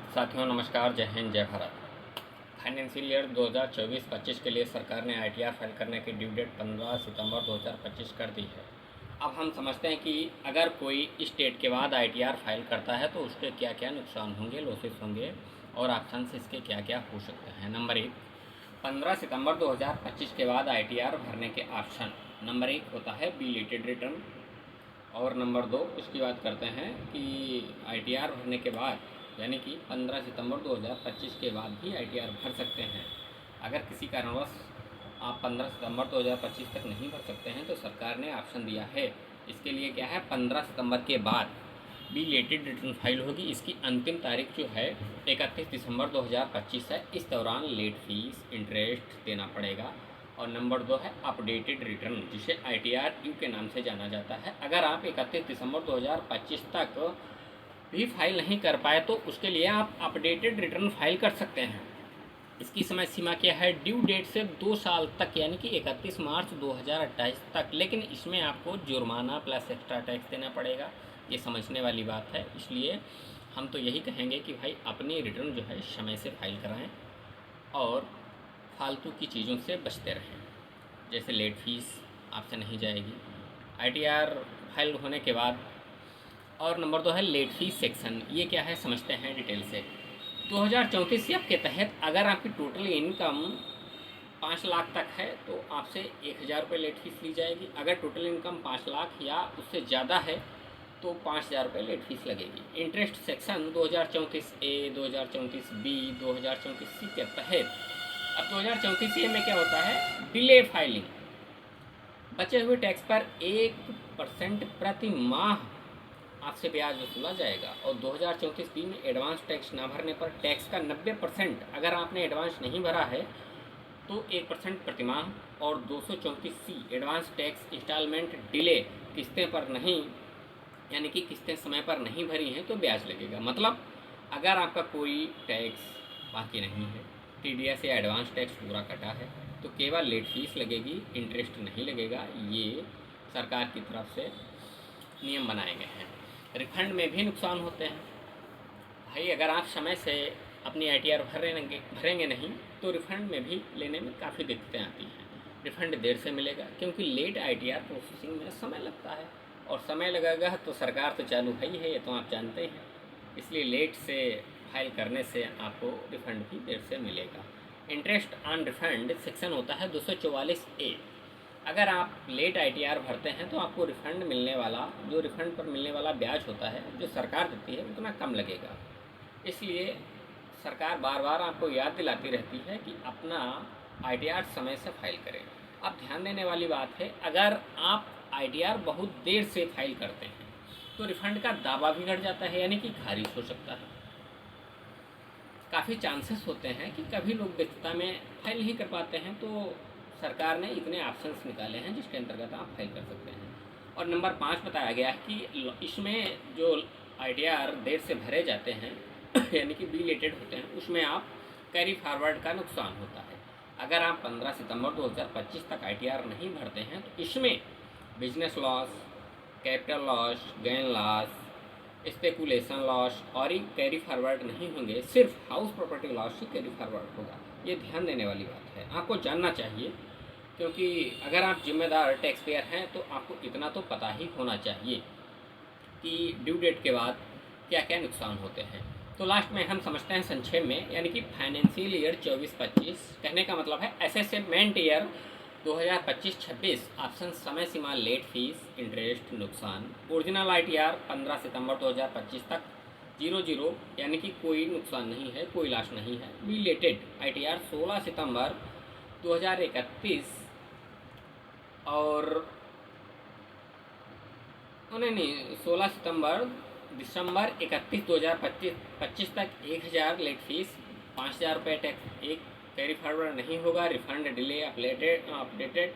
साथियों नमस्कार, जय हिंद, जय भारत। फाइनेंशियल ईयर 2024-25 के लिए सरकार ने आईटीआर फाइल करने की ड्यू डेट 15 सितंबर 2025 कर दी है। अब हम समझते हैं कि अगर कोई इस डेट के बाद आईटीआर फाइल करता है तो उसके क्या क्या नुकसान होंगे, लॉसेस होंगे और ऑप्शन इसके क्या क्या हो सकते हैं। नंबर 1, 15 सितंबर 2025 के बाद आईटीआर भरने के ऑप्शन। नंबर 1 होता है बिलेटेड रिटर्न और नंबर 2 इसकी बात करते हैं कि आईटीआर भरने के बाद यानी कि 15 सितंबर 2025 के बाद भी आईटीआर भर सकते हैं। अगर किसी कारणवश आप 15 सितंबर 2025 तक नहीं भर सकते हैं तो सरकार ने ऑप्शन दिया है। इसके लिए क्या है, 15 सितंबर के बाद बिलेटेड रिटर्न फाइल होगी। इसकी अंतिम तारीख जो है 31 दिसंबर 2025 है। इस दौरान लेट फीस इंटरेस्ट देना पड़ेगा। और नंबर 2 है अपडेटेड रिटर्न, जिसे आईटीआर यू के नाम से जाना जाता है। अगर आप 31 दिसंबर 2025 तक भी फाइल नहीं कर पाए तो उसके लिए आप अपडेटेड रिटर्न फाइल कर सकते हैं। इसकी समय सीमा क्या है, ड्यू डेट से 2 साल तक यानी कि 31 मार्च 2028 तक। लेकिन इसमें आपको जुर्माना प्लस एक्स्ट्रा टैक्स देना पड़ेगा, ये समझने वाली बात है। इसलिए हम तो यही कहेंगे कि भाई अपनी रिटर्न जो है समय से फाइल कराएं और फालतू की चीज़ों से बचते रहें, जैसे लेट फीस आपसे नहीं जाएगी आईटीआर फाइल होने के बाद। और नंबर 2 है लेट फीस सेक्शन। ये क्या है समझते हैं डिटेल से। 2034 के तहत अगर आपकी टोटल इनकम 5 लाख तक है तो आपसे 1000 रुपये लेट फीस ली जाएगी। अगर टोटल इनकम 5 लाख या उससे ज़्यादा है तो 5000 रुपये लेट फीस लगेगी। Interest section 2034A, 2034B, 2034C के तहत अब 2034A में क्या होता है, डिले फाइलिंग। बचे हुए टैक्स पर 1% प्रति माह आपसे ब्याज वसूला जाएगा। और 2034B में एडवांस टैक्स ना भरने पर टैक्स का 90%, अगर आपने एडवांस नहीं भरा है तो 1% प्रतिमाह। और 234C advance tax instalment delay, किस्तें पर नहीं यानी कि किस्तें समय पर नहीं भरी हैं तो ब्याज लगेगा। मतलब अगर आपका कोई टैक्स बाकी नहीं है, टीडीएस या एडवांस टैक्स पूरा कटा है तो केवल लेट फीस लगेगी, इंटरेस्ट नहीं लगेगा। ये सरकार की तरफ से नियम बनाए गए हैं। रिफंड में भी नुकसान होते हैं भाई। अगर आप समय से अपनी आईटीआर भरेंगे नहीं तो रिफंड में भी लेने में काफ़ी दिक्कतें आती हैं। रिफंड देर से मिलेगा क्योंकि लेट आईटीआर प्रोसेसिंग में समय लगता है और समय लगेगा तो सरकार तो चालू है ही है, ये तो आप जानते हैं। इसलिए लेट से फाइल करने से आपको रिफंड भी देर से मिलेगा। इंटरेस्ट ऑन रिफंड सेक्शन होता है 244A। अगर आप लेट आईटीआर भरते हैं तो आपको रिफंड मिलने वाला, जो रिफंड पर मिलने वाला ब्याज होता है जो सरकार देती है, उतना कम लगेगा। इसलिए सरकार बार बार आपको याद दिलाती रहती है कि अपना आईटीआर समय से फाइल करें। अब ध्यान देने वाली बात है, अगर आप आईटीआर बहुत देर से फाइल करते हैं तो रिफंड का दावा भी घट जाता है, यानी कि खारिज हो सकता है। काफ़ी चांसेस होते हैं कि कभी लोग व्यस्तता में फाइल नहीं कर पाते हैं, तो सरकार ने इतने ऑप्शंस निकाले हैं जिसके अंतर्गत आप फाइल कर सकते हैं। और नंबर 5 बताया गया है कि इसमें जो आईटीआर देर से भरे जाते हैं यानी कि बिलेटेड होते हैं, उसमें आप कैरी फॉरवर्ड का नुकसान होता है। अगर आप 15 सितंबर 2025 तक आईटीआर नहीं भरते हैं तो इसमें business loss, capital loss, gain loss, speculation loss और ही कैरी फॉरवर्ड नहीं होंगे, सिर्फ हाउस प्रॉपर्टी लॉस ही कैरी फॉरवर्ड होगा। ये ध्यान देने वाली बात है, आपको जानना चाहिए। क्योंकि अगर आप जिम्मेदार टैक्स पेयर हैं तो आपको इतना तो पता ही होना चाहिए कि ड्यू डेट के बाद क्या क्या नुकसान होते हैं। तो लास्ट में हम समझते हैं संक्षेप में, यानी कि फाइनेंशियल ईयर 24-25 कहने का मतलब है असेसमेंट ईयर 2025-26। ऑप्शन समय सीमा लेट फीस इंटरेस्ट नुकसान। ओरिजिनल आईटीआर 15 सितंबर 2025 तक 00 यानी कि कोई नुकसान नहीं है, कोई लॉस नहीं है। बिलेटेड आईटीआर 16 सितंबर 2031 और नहीं 16 सितंबर दिसंबर 31 2025 तक 1000 लेट फीस, 5000 रुपये टैक्स, एक कैरी फॉरवर्ड नहीं होगा, रिफंड डिले अपडेटेड